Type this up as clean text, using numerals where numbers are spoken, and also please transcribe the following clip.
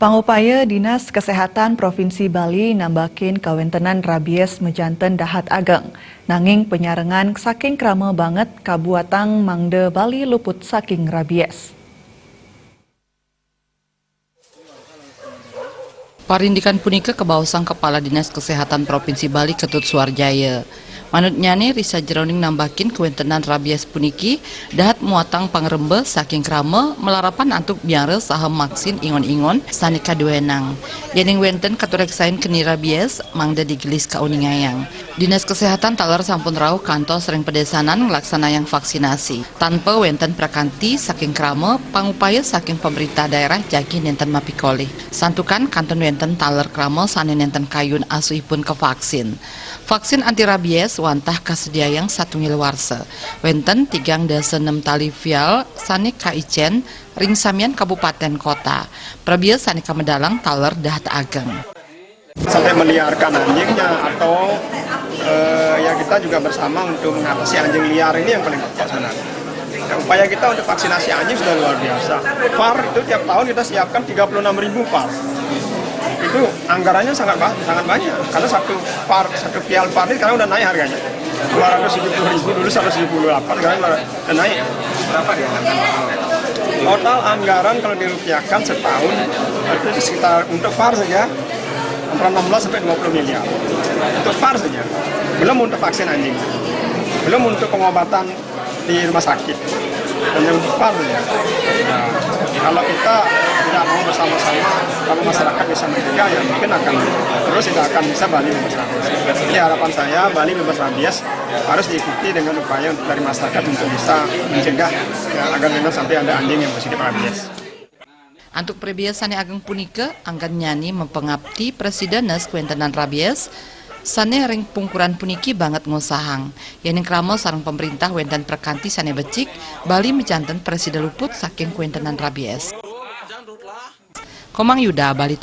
Pangupaya Dinas Kesehatan Provinsi Bali nambakin kawentenan rabies mejanten dahat ageng. Nanging penyarengan saking krama banget kabuatang Mangde Bali luput saking rabies. Parindikan punika kebausang Kepala Dinas Kesehatan Provinsi Bali Ketut Suarjaya. Manutnya nih Risa Jeroning nambakin kewentenan rabies puniki dahat muatang pangrembe saking krama melarapan antuk biare saha maksin ingon-ingon sanika duenang. Yening wenten katureksain keni rabies mangda digelis kauningayang. Dinas Kesehatan taler sampun rauh kantor sering pedesanan ngelaksanayang vaksinasi. Tanpa wenten prakanti saking krama pangupaya saking pemerintah daerah jagi nenten mapikoli. Santukan kanton wenten taler krama sane nenten kayun asuhipun ke vaksin. Vaksin anti rabies wantah kasediayang satungil warsa. Wenten 3,6 tali vial sanik kaicen ring samian kabupaten kota. Prabies sanik kamedalang taler dahat ageng. Sampai meliarkan anjingnya atau ya kita juga bersama untuk mengatasi anjing liar ini yang paling pokok sebenarnya. Ya, upaya kita untuk vaksinasi anjing sudah luar biasa. VAR itu tiap tahun kita siapkan 36.000 VAR. Itu anggarannya sangat banyak karena satu vial VAR ini sekarang udah naik harganya 270.000 dulu 178 sekarang udah naik. Berapa dia? Total anggaran kalau dirupiahkan setahun itu sekitar untuk VAR saja antara 16 sampai 20 miliar untuk VAR saja, belum untuk vaksin anjing, belum untuk pengobatan di rumah sakit, hanya untuk VAR saja. Nah, kalau kita tidak mau bersama-sama, kalau masyarakat bisa mencegah, ya mungkin akan terus tidak akan bisa Bali bebas rabies. Jadi harapan saya Bali bebas rabies harus diikuti dengan upaya dari masyarakat untuk bisa mencegah ya, agar jangan sampai ada anjing yang positif rabies. Antuk prebiasane ageng punika anggan nyani mempengabdi presidenes kuentenan rabies sane ring pungkuran puniki banget ngusahang. Yening krama sareng pemerintah wenten perkanti sane becik Bali mejanten presiden luput saking kuentenan rabies. Komang Yuda Bali.